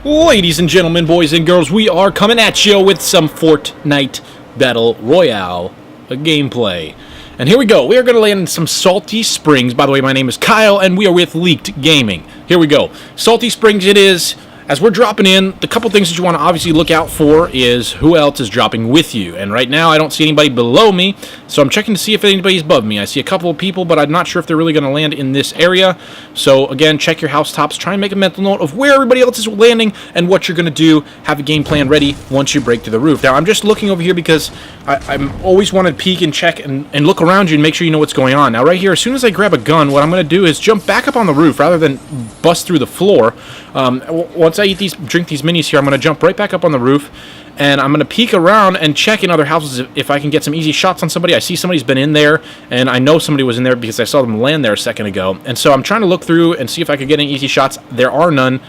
Ladies and gentlemen, boys and girls, we are coming at you with some Fortnite Battle Royale gameplay. And here we go. We are going to land in some Salty Springs. By the way, my name is Kyle, and we are with Leaked Gaming. Here we go. Salty Springs it is. As we're dropping in, the couple things that you want to obviously look out for is who else is dropping with you. And right now, I don't see anybody below me, so I'm checking to see if anybody's above me. I see a couple of people, but I'm not sure if they're really going to land in this area. So again, check your housetops. Try and make a mental note of where everybody else is landing and what you're going to do. Have a game plan ready once you break through the roof. Now, I'm just looking over here because I'm always want to peek and check and look around you and make sure you know what's going on. Now, right here, as soon as I grab a gun, what I'm going to do is jump back up on the roof rather than bust through the floor. Once I drink these minis here, I'm going to jump right back up on the roof, and I'm going to peek around and check in other houses if I can get some easy shots on somebody. I see somebody's been in there, and I know somebody was in there because I saw them land there a second ago. And so I'm trying to look through and see if I could get any easy shots. There are none.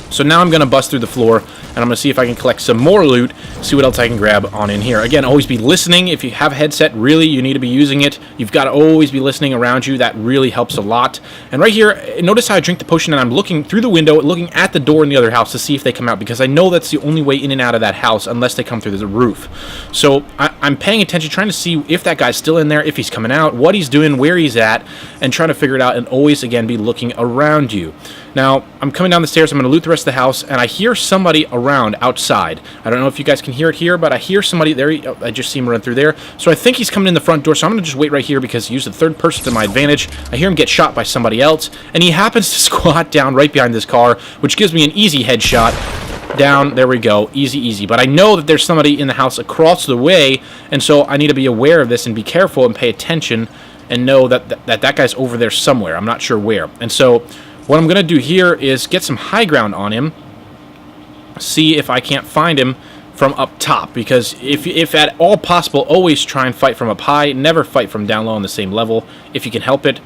So now I'm going to bust through the floor, and I'm going to see if I can collect some more loot, see what else I can grab on in here. Again, always be listening. If you have a headset, really, you need to be using it. You've got to always be listening around you. That really helps a lot. And right here, notice how I drink the potion, and I'm looking through the window, looking at the door in the other house to see if they come out, because I know that's the only way in and out of that house unless they come through the roof. So I'm paying attention, trying to see if that guy's still in there, if he's coming out, what he's doing, where he's at, and trying to figure it out, and always, again, be looking around you. Now, I'm coming down the stairs. I'm going to loot the rest of the house, and I hear somebody around outside. I don't know if you guys can hear it here, but I hear somebody there. I just see him run through there. So I think he's coming in the front door, so I'm going to just wait right here because use the third person to my advantage. I hear him get shot by somebody else, and he happens to squat down right behind this car, which gives me an easy headshot. Down, there we go, easy, easy. But I know that there's somebody in the house across the way, and so I need to be aware of this and be careful and pay attention and know that guy's over there somewhere. I'm not sure where. And so what I'm going to do here is get some high ground on him, see if I can't find him from up top, because if at all possible, always try and fight from up high, never fight from down low on the same level. If you can help it,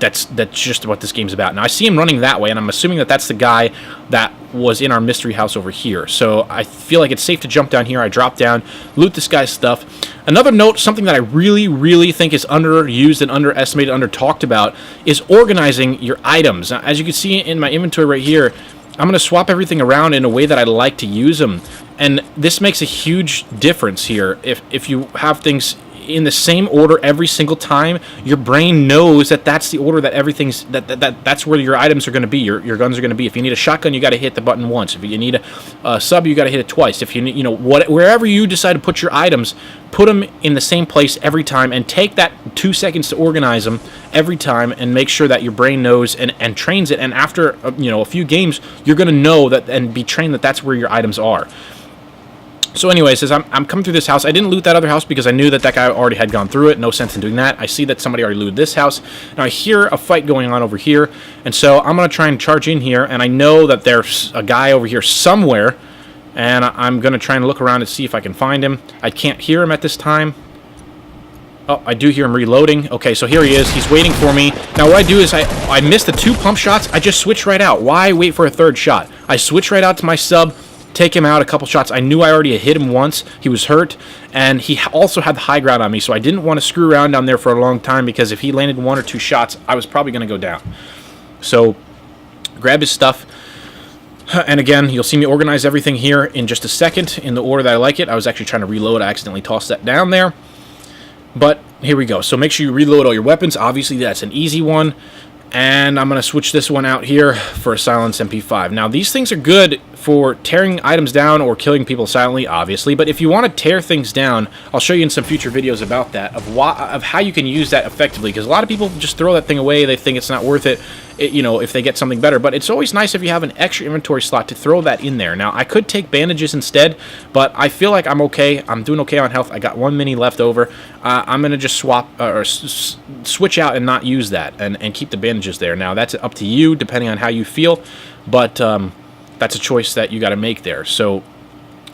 that's just what this game's about. Now, I see him running that way, and I'm assuming that that's the guy that was in our mystery house over here. So I feel like it's safe to jump down here. I drop down, loot this guy's stuff. Another note, something that I really, really think is underused and underestimated, under-talked about, is organizing your items. Now, as you can see in my inventory right here, I'm going to swap everything around in a way that I like to use them. And this makes a huge difference here. If you have things in the same order every single time, your brain knows that that's the order that everything's that's where your items are going to be, your guns are going to be. If you need a shotgun, you got to hit the button once. If you need a sub, you got to hit it twice. If you need, wherever you decide to put your items, put them in the same place every time, and take that 2 seconds to organize them every time, and make sure that your brain knows and trains it. And after a few games, you're going to know that and be trained that that's where your items are. So anyways, as I'm coming through this house, I didn't loot that other house because I knew that guy already had gone through it. No sense in doing that. I see that somebody already looted this house. Now I hear a fight going on over here, and so I'm going to try and charge in here, and I know that there's a guy over here somewhere, and I'm going to try and look around and see if I can find him. I can't hear him at this time. Oh, I do hear him reloading. Okay, so here he is. He's waiting for me. Now what I do is I missed the 2 pump shots. I just switch right out. Why wait for a third shot? I switch right out to my sub, take him out a couple shots. I knew I already hit him once. He was hurt, and he also had the high ground on me, so I didn't want to screw around down there for a long time, because if he landed 1 or 2 shots, I was probably going to go down. So grab his stuff, and again, you'll see me organize everything here in just a second in the order that I like it. I was actually trying to reload. I accidentally tossed that down there, but here we go. So make sure you reload all your weapons. Obviously, that's an easy one. And I'm going to switch this one out here for a silenced MP5. Now, these things are good for tearing items down or killing people silently, obviously. But if you want to tear things down, I'll show you in some future videos about that, of how you can use that effectively. Because a lot of people just throw that thing away. They think it's not worth it, if they get something better. But it's always nice if you have an extra inventory slot to throw that in there. Now, I could take bandages instead, but I feel like I'm okay. I'm doing okay on health. I got 1 mini left over. I'm going to just switch out and not use that and keep the bandages there. Now, that's up to you, depending on how you feel, but that's a choice that you got to make there. So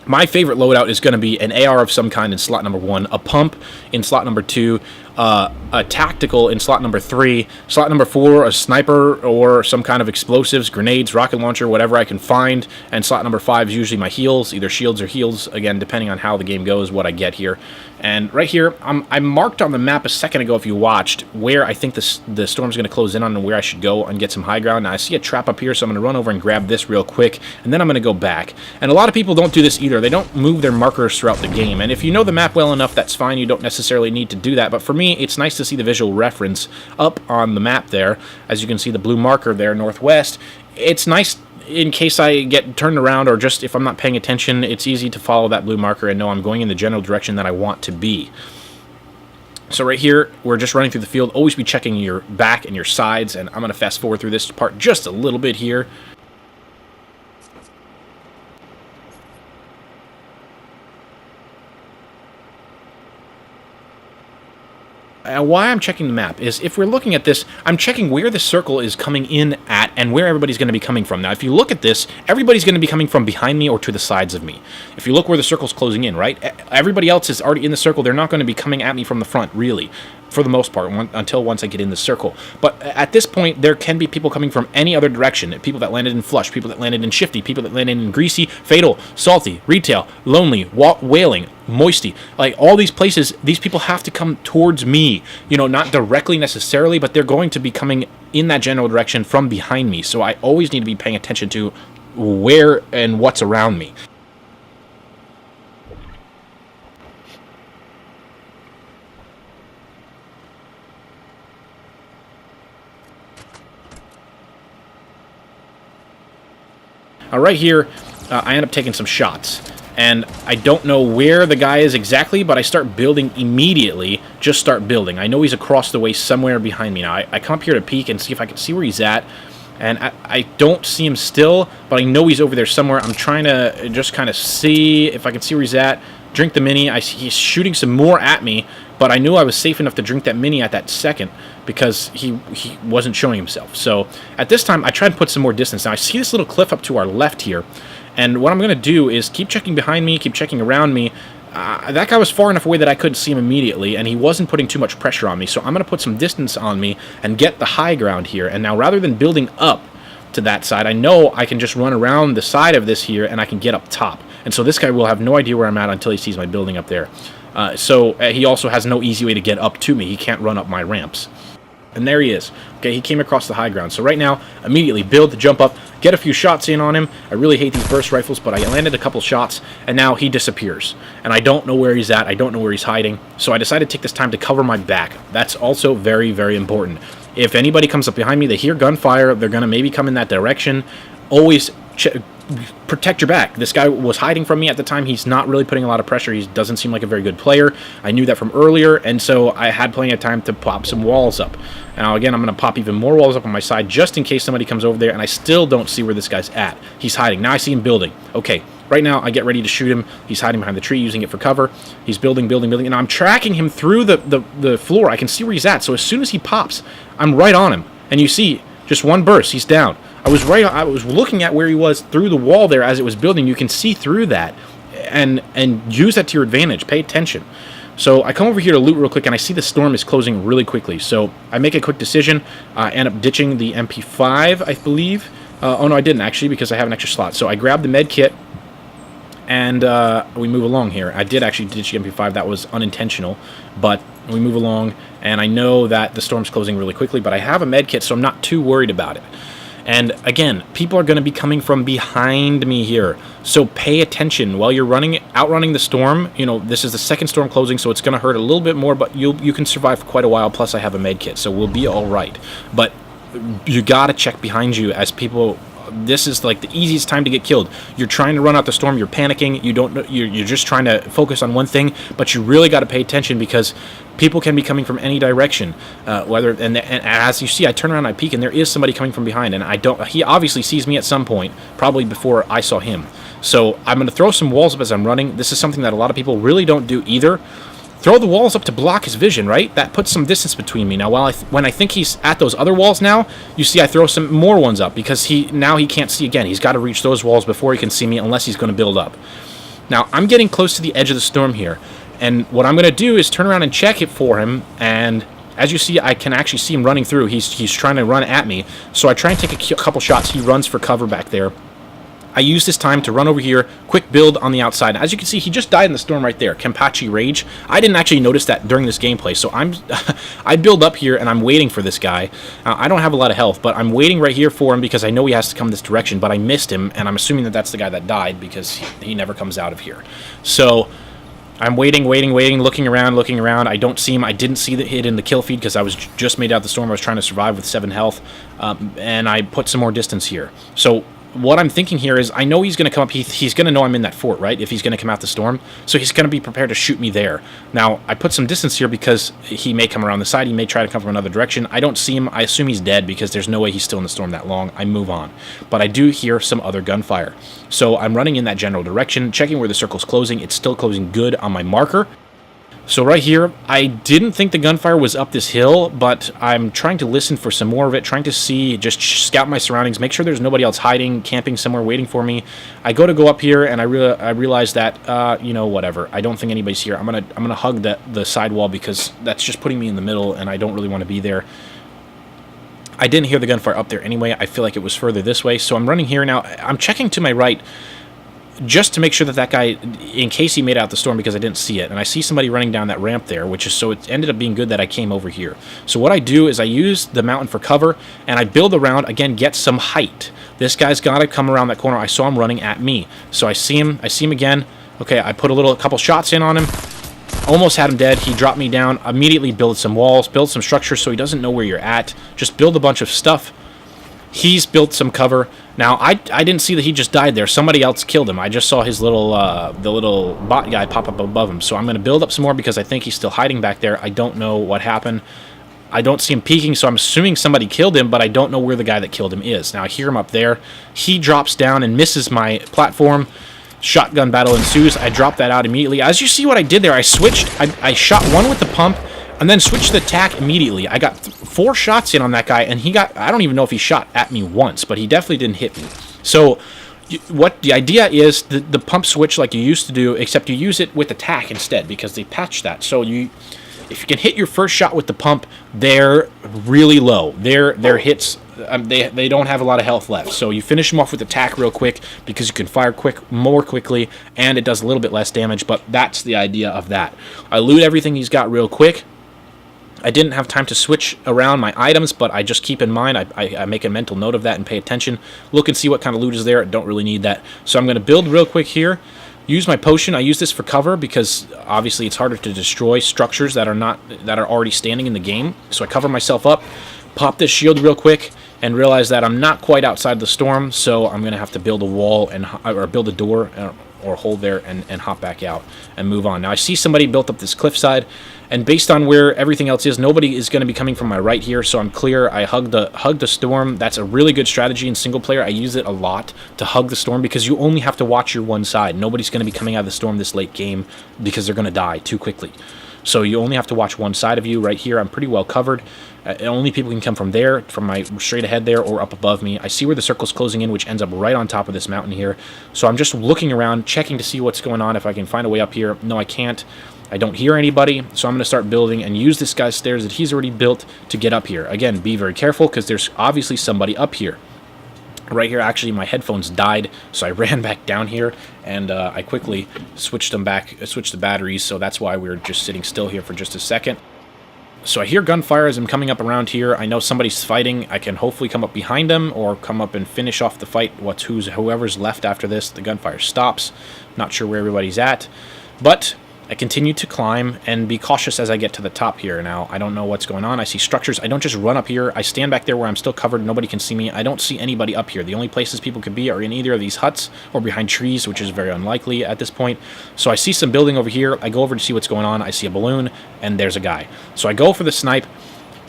my favorite loadout is going to be an AR of some kind in slot number 1, a pump in slot number 2, a tactical in slot number 3, slot number 4, a sniper or some kind of explosives, grenades, rocket launcher, whatever I can find, and slot number 5 is usually my heals, either shields or heals, again, depending on how the game goes, what I get here. And right here, I marked on the map a second ago, if you watched, where I think the storm's going to close in on and where I should go and get some high ground. Now, I see a trap up here, so I'm going to run over and grab this real quick, and then I'm going to go back. And a lot of people don't do this either. They don't move their markers throughout the game. And if you know the map well enough, that's fine. You don't necessarily need to do that. But for me, it's nice to see the visual reference up on the map there. As you can see, the blue marker there, northwest. It's nice in case I get turned around, or just if I'm not paying attention, it's easy to follow that blue marker and know I'm going in the general direction that I want to be. So right here, we're just running through the field. Always be checking your back and your sides, and I'm going to fast forward through this part just a little bit here. Why I'm checking the map is, if we're looking at this, I'm checking where the circle is coming in at and where everybody's going to be coming from. Now, if you look at this, everybody's going to be coming from behind me or to the sides of me. If you look where the circle's closing in, right? Everybody else is already in the circle. They're not going to be coming at me from the front, really, for the most part, until once I get in the circle. But at this point, there can be people coming from any other direction. People that landed in Flush, people that landed in Shifty, people that landed in Greasy, Fatal, Salty, Retail, Lonely, Wailing, Moisty. Like, all these places, these people have to come towards me. You know, not directly necessarily, but they're going to be coming in that general direction from behind me. So I always need to be paying attention to where and what's around me. Right here, I end up taking some shots, and I don't know where the guy is exactly, but I start building immediately. Just start building. I know he's across the way somewhere behind me now. I come up here to peek and see if I can see where he's at, and I don't see him still, but I know he's over there somewhere. I'm trying to just kind of see if I can see where he's at. Drink the mini. He's shooting some more at me, but I knew I was safe enough to drink that mini at that second because he wasn't showing himself. So at this time, I try and put some more distance. Now, I see this little cliff up to our left here, and what I'm going to do is keep checking behind me, keep checking around me. That guy was far enough away that I couldn't see him immediately, and he wasn't putting too much pressure on me, so I'm going to put some distance on me and get the high ground here. And now, rather than building up to that side, I know I can just run around the side of this here, and I can get up top. And so this guy will have no idea where I'm at until he sees my building up there. So he also has no easy way to get up to me. He can't run up my ramps. And there he is. Okay, he came across the high ground. So right now, immediately build, jump up, get a few shots in on him. I really hate these burst rifles, but I landed a couple shots, and now he disappears. And I don't know where he's at. I don't know where he's hiding. So I decided to take this time to cover my back. That's also very, very important. If anybody comes up behind me, they hear gunfire, they're going to maybe come in that direction. Always protect your back. This guy was hiding from me at the time. He's not really putting a lot of pressure. He doesn't seem like a very good player. I knew that from earlier, and so I had plenty of time to pop some walls up. Now, again, I'm going to pop even more walls up on my side just in case somebody comes over there, and I still don't see where this guy's at. He's hiding. Now I see him building. Okay, right now I get ready to shoot him. He's hiding behind the tree, using it for cover. He's building, and I'm tracking him through the floor. I can see where he's at, so as soon as he pops, I'm right on him. And you see, just one burst, he's down. I was looking at where he was through the wall there as it was building. You can see through that, and use that to your advantage. Pay attention. So I come over here to loot real quick, and I see the storm is closing really quickly. So I make a quick decision. I end up ditching the MP5, I believe. Oh no, I didn't actually, because I have an extra slot. So I grab the med kit, and we move along here. I did actually ditch the MP5. That was unintentional, but we move along, and I know that the storm's closing really quickly, but I have a med kit, so I'm not too worried about it. And again, people are going to be coming from behind me here, so pay attention while you're outrunning the storm. You know, this is the second storm closing, so it's going to hurt a little bit more, but you can survive for quite a while. Plus, I have a med kit, so we'll be all right. But you got to check behind you as people. This is like the easiest time to get killed. You're trying to run out the storm. You're panicking. You don't know. You're just trying to focus on one thing, but you really got to pay attention because people can be coming from any direction. And as you see, I turn around, I peek, and there is somebody coming from behind, and I don't. He obviously sees me at some point, probably before I saw him. So I'm going to throw some walls up as I'm running. This is something that a lot of people really don't do either. Throw the walls up to block his vision, right? That puts some distance between me. Now, when I think he's at those other walls now, you see I throw some more ones up because now he can't see again. He's got to reach those walls before he can see me unless he's going to build up. Now, I'm getting close to the edge of the storm here, And what I'm going to do is turn around and check it for him, and as you see, I can actually see him running through. He's trying to run at me, so I try and take a couple shots. He runs for cover back there. I use this time to run over here, quick build on the outside. As you can see, he just died in the storm right there, Kenpachi Rage. I didn't actually notice that during this gameplay, so I build up here and I'm waiting for this guy. I don't have a lot of health, but I'm waiting right here for him because I know he has to come this direction, but I missed him, and I'm assuming that that's the guy that died because he never comes out of here. So I'm waiting, looking around. I don't see him. I didn't see the hit in the kill feed because I was just made out the storm. I was trying to survive with 7 health, and I put some more distance here. So what I'm thinking here is I know he's going to come up. He's going to know I'm in that fort, right, if he's going to come out the storm. So he's going to be prepared to shoot me there. Now, I put some distance here because he may come around the side. He may try to come from another direction. I don't see him. I assume he's dead because there's no way he's still in the storm that long. I move on. But I do hear some other gunfire. So I'm running in that general direction, checking where the circle's closing. It's still closing good on my marker. So right here, I didn't think the gunfire was up this hill, but I'm trying to listen for some more of it, trying to see, just scout my surroundings, make sure there's nobody else hiding, camping somewhere, waiting for me. I go up here, and I realize that, you know, whatever. I don't think anybody's here. I'm gonna hug the sidewall because that's just putting me in the middle, and I don't really want to be there. I didn't hear the gunfire up there anyway. I feel like it was further this way, so I'm running here now. I'm checking to my right, just to make sure that that guy, in case he made out the storm, because I didn't see it. And I see somebody running down that ramp there, so it ended up being good that I came over here. So what I do is I use the mountain for cover, and I build around, again, get some height. This guy's got to come around that corner. I saw him running at me. So I see him again. Okay, I put a couple shots in on him. Almost had him dead. He dropped me down. Immediately build some walls, build some structures so he doesn't know where you're at. Just build a bunch of stuff. He's built some cover. Now, I didn't see that he just died there. Somebody else killed him. I just saw his little the little bot guy pop up above him. So I'm going to build up some more because I think he's still hiding back there. I don't know what happened. I don't see him peeking, so I'm assuming somebody killed him, but I don't know where the guy that killed him is. Now, I hear him up there. He drops down and misses my platform. Shotgun battle ensues. I drop that out immediately. As you see what I did there, I switched. I shot one with the pump, and then switched the attack immediately. I got 4 shots in on that guy, and he got, I don't even know if he shot at me once, but he definitely didn't hit me. So what the idea is, the pump switch like you used to do, except you use it with attack instead, because they patched that. So if you can hit your first shot with the pump, they're really low. Their hits, they don't have a lot of health left. So you finish them off with attack real quick because you can fire more quickly, and it does a little bit less damage, but that's the idea of that. I loot everything he's got real quick. I didn't have time to switch around my items, but I just keep in mind, I make a mental note of that and pay attention. Look and see what kind of loot is there. I don't really need that. So I'm going to build real quick here. Use my potion. I use this for cover because obviously it's harder to destroy structures that are already standing in the game. So I cover myself up, pop this shield real quick, and realize that I'm not quite outside the storm, so I'm going to have to build a wall or build a door or hold there and hop back out and move on. Now I see somebody built up this cliffside, and based on where everything else is, nobody is going to be coming from my right here, so I'm clear. I hug the storm. That's a really good strategy in single player. I use it a lot to hug the storm because you only have to watch your one side. Nobody's going to be coming out of the storm this late game because they're going to die too quickly. So you only have to watch one side of you. Right here, I'm pretty well covered. Only people can come from there, from my straight ahead there, or up above me. I see where the circle's closing in, which ends up right on top of this mountain here. So I'm just looking around, checking to see what's going on, if I can find a way up here. No, I can't. I don't hear anybody, so I'm going to start building and use this guy's stairs that he's already built to get up here. Again, be very careful because there's obviously somebody up here. Right here, actually, my headphones died, so I ran back down here, and I quickly switched them back, switched the batteries, so that's why we're just sitting still here for just a second. So I hear gunfire as I'm coming up around here. I know somebody's fighting. I can hopefully come up behind them or come up and finish off the fight. Whoever's left after this, the gunfire stops. Not sure where everybody's at, but I continue to climb and be cautious as I get to the top here. Now, I don't know what's going on. I see structures. I don't just run up here. I stand back there where I'm still covered. Nobody can see me. I don't see anybody up here. The only places people could be are in either of these huts or behind trees, which is very unlikely at this point. So I see some building over here. I go over to see what's going on. I see a balloon, and there's a guy. So I go for the snipe.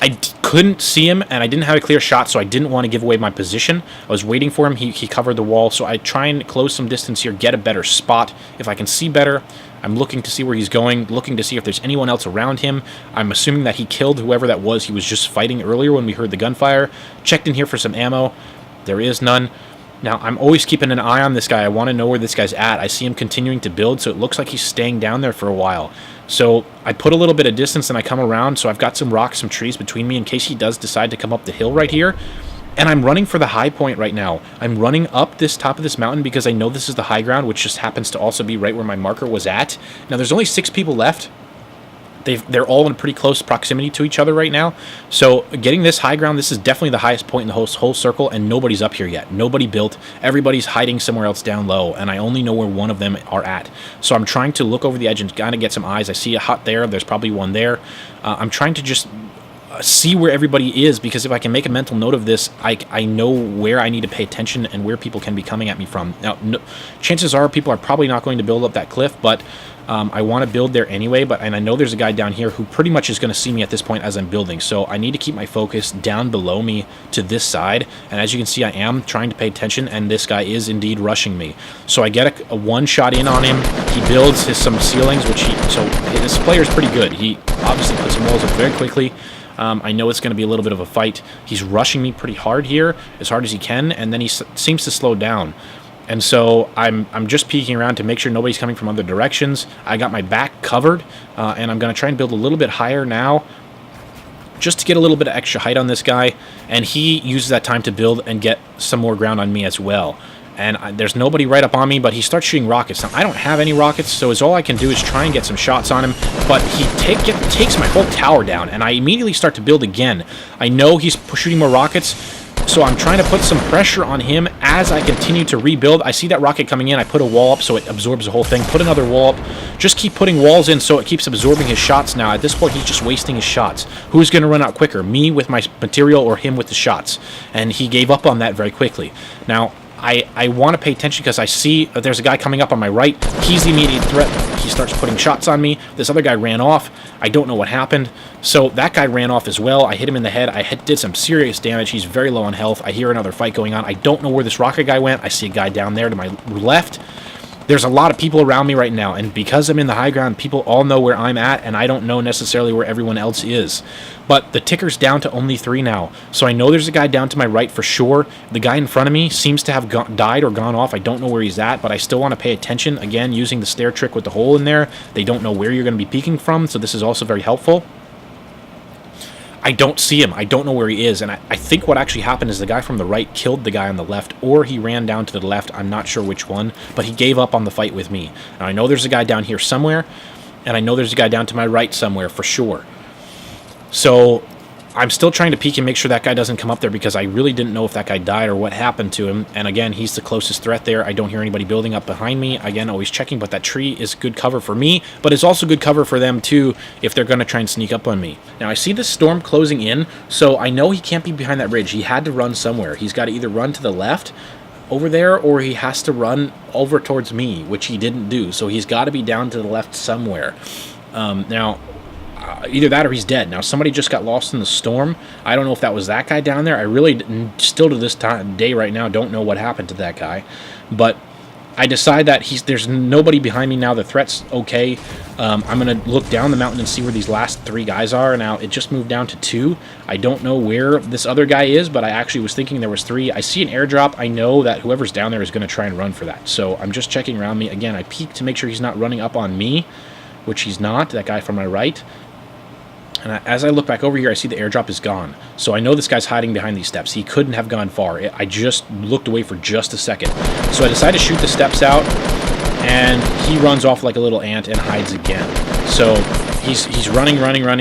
I couldn't see him, and I didn't have a clear shot, so I didn't want to give away my position. I was waiting for him. He covered the wall, so I try and close some distance here, get a better spot. If I can see better, I'm looking to see where he's going, looking to see if there's anyone else around him. I'm assuming that he killed whoever that was he was just fighting earlier when we heard the gunfire. Checked in here for some ammo. There is none. Now, I'm always keeping an eye on this guy. I want to know where this guy's at. I see him continuing to build, so it looks like he's staying down there for a while. So I put a little bit of distance and I come around, so I've got some rocks, some trees between me in case he does decide to come up the hill right here. And I'm running for the high point right now. I'm running up this top of this mountain because I know this is the high ground, which just happens to also be right where my marker was at. Now, there's only 6 people left. They're all in pretty close proximity to each other right now. So getting this high ground, this is definitely the highest point in the whole circle, and nobody's up here yet. Nobody built. Everybody's hiding somewhere else down low, and I only know where one of them are at. So I'm trying to look over the edge and kind of get some eyes. I see a hut there. There's probably one there. I'm trying to just see where everybody is, because if I can make a mental note of this, I know where I need to pay attention and where people can be coming at me from. Now, chances are people are probably not going to build up that cliff, but I want to build there anyway, and I know there's a guy down here who pretty much is going to see me at this point as I'm building, so I need to keep my focus down below me to this side, and as you can see, I am trying to pay attention, and this guy is indeed rushing me. So I get a one-shot in on him. He builds some ceilings, so this player's pretty good. He obviously puts some walls up very quickly. I know it's going to be a little bit of a fight. He's rushing me pretty hard here, as hard as he can, and then he seems to slow down. And so I'm just peeking around to make sure nobody's coming from other directions. I got my back covered, and I'm going to try and build a little bit higher now, just to get a little bit of extra height on this guy. And he uses that time to build and get some more ground on me as well. And there's nobody right up on me, but he starts shooting rockets. Now, I don't have any rockets, so all I can do is try and get some shots on him. But he takes my whole tower down, and I immediately start to build again. I know he's shooting more rockets, so I'm trying to put some pressure on him as I continue to rebuild. I see that rocket coming in. I put a wall up so it absorbs the whole thing. Put another wall up. Just keep putting walls in so it keeps absorbing his shots now. At this point, he's just wasting his shots. Who's going to run out quicker, me with my material or him with the shots? And he gave up on that very quickly. Now, I want to pay attention because I see that there's a guy coming up on my right. He's the immediate threat. He starts putting shots on me. This other guy ran off. I don't know what happened. So that guy ran off as well. I hit him in the head. I did some serious damage. He's very low on health. I hear another fight going on. I don't know where this rocket guy went. I see a guy down there to my left. There's a lot of people around me right now, and because I'm in the high ground, people all know where I'm at, and I don't know necessarily where everyone else is. But the ticker's down to only 3 now, so I know there's a guy down to my right for sure. The guy in front of me seems to have died or gone off. I don't know where he's at, but I still want to pay attention. Again, using the stair trick with the hole in there, they don't know where you're going to be peeking from, so this is also very helpful. I don't see him. I don't know where he is, and I think what actually happened is the guy from the right killed the guy on the left, or he ran down to the left. I'm not sure which one, but he gave up on the fight with me. Now, I know there's a guy down here somewhere, and I know there's a guy down to my right somewhere for sure. So I'm still trying to peek and make sure that guy doesn't come up there because I really didn't know if that guy died or what happened to him. And again, he's the closest threat there. I don't hear anybody building up behind me. Again, always checking, but that tree is good cover for me, but it's also good cover for them too if they're going to try and sneak up on me. Now, I see the storm closing in, so I know he can't be behind that ridge. He had to run somewhere. He's got to either run to the left over there, or he has to run over towards me, which he didn't do. So he's got to be down to the left somewhere. Either that or he's dead. Now, somebody just got lost in the storm. I don't know if that was that guy down there. I really, still to this day right now, don't know what happened to that guy. But I decide that there's nobody behind me now. The threat's okay. I'm going to look down the mountain and see where these last 3 guys are. Now, it just moved down to 2. I don't know where this other guy is, but I actually was thinking there was 3. I see an airdrop. I know that whoever's down there is going to try and run for that. So I'm just checking around me. Again, I peek to make sure he's not running up on me, which he's not, that guy from my right. And as I look back over here, I see the airdrop is gone. So I know this guy's hiding behind these steps. He couldn't have gone far. I just looked away for just a second. So I decide to shoot the steps out, and he runs off like a little ant and hides again. So he's running.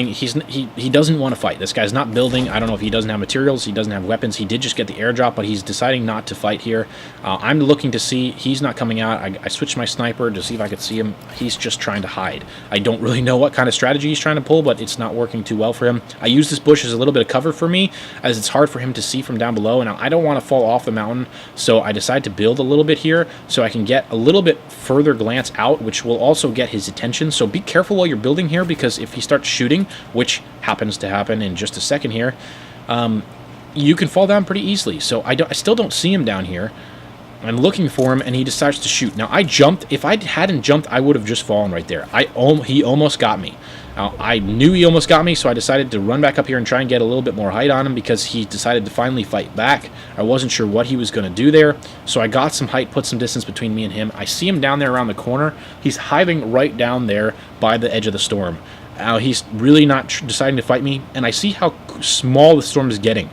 He doesn't want to fight. This guy's not building. I don't know if he doesn't have materials. He doesn't have weapons. He did just get the airdrop, but he's deciding not to fight here. I'm looking to see. He's not coming out. I switched my sniper to see if I could see him. He's just trying to hide. I don't really know what kind of strategy he's trying to pull, but it's not working too well for him. I use this bush as a little bit of cover for me, as it's hard for him to see from down below. And I don't want to fall off the mountain, so I decide to build a little bit here so I can get a little bit further glance out, which will also get his attention. So be careful while you're building here, because if he starts shooting, which happens to happen in just a second here, you can fall down pretty easily. So I still don't see him down here. I'm looking for him, and he decides to shoot. Now, I jumped. If I hadn't jumped, I would have just fallen right there. He almost got me. Now, I knew he almost got me, so I decided to run back up here and try and get a little bit more height on him because he decided to finally fight back. I wasn't sure what he was going to do there, so I got some height, put some distance between me and him. I see him down there around the corner. He's hiding right down there by the edge of the storm. Now, he's really not deciding to fight me, and I see how small the storm is getting.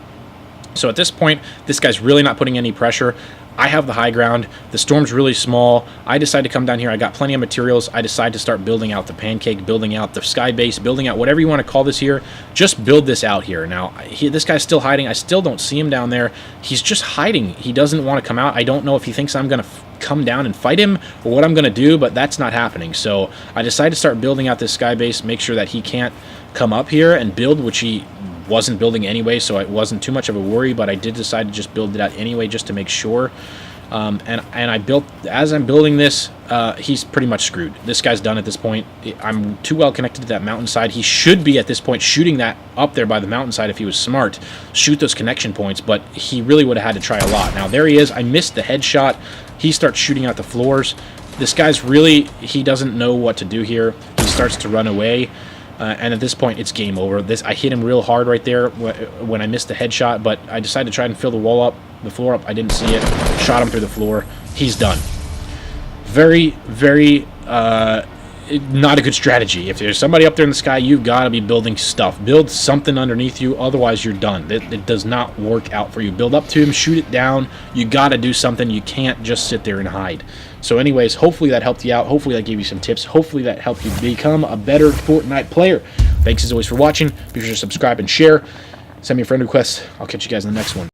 So at this point, this guy's really not putting any pressure. I have the high ground. The storm's really small. I decide to come down here. I got plenty of materials. I decide to start building out the pancake, building out the sky base, building out whatever you want to call this here. Just build this out here. Now, this guy's still hiding. I still don't see him down there. He's just hiding. He doesn't want to come out. I don't know if he thinks I'm going to come down and fight him or what I'm going to do, but that's not happening. So I decide to start building out this sky base, make sure that he can't come up here and build, which he wasn't building anyway, so it wasn't too much of a worry, but I did decide to just build it out anyway just to make sure. And I built, as I'm building this, he's pretty much screwed. This guy's done at this point. I'm too well connected to that mountainside. He should be at this point shooting that up there by the mountainside if he was smart, shoot those connection points, but he really would have had to try a lot. Now there he is. I missed the headshot. He starts shooting out the floors. This guy's really, he doesn't know what to do here. He starts to run away. And at this point, it's game over. I hit him real hard right there when I missed the headshot, but I decided to try and fill the floor up. I didn't see it. Shot him through the floor. He's done. Very, very not a good strategy. If there's somebody up there in the sky, you've got to be building stuff. Build something underneath you, otherwise you're done. It does not work out for you. Build up to him, shoot it down. You got to do something. You can't just sit there and hide. So anyways, hopefully that helped you out. Hopefully that gave you some tips. Hopefully that helped you become a better Fortnite player. Thanks as always for watching. Be sure to subscribe and share. Send me a friend request. I'll catch you guys in the next one.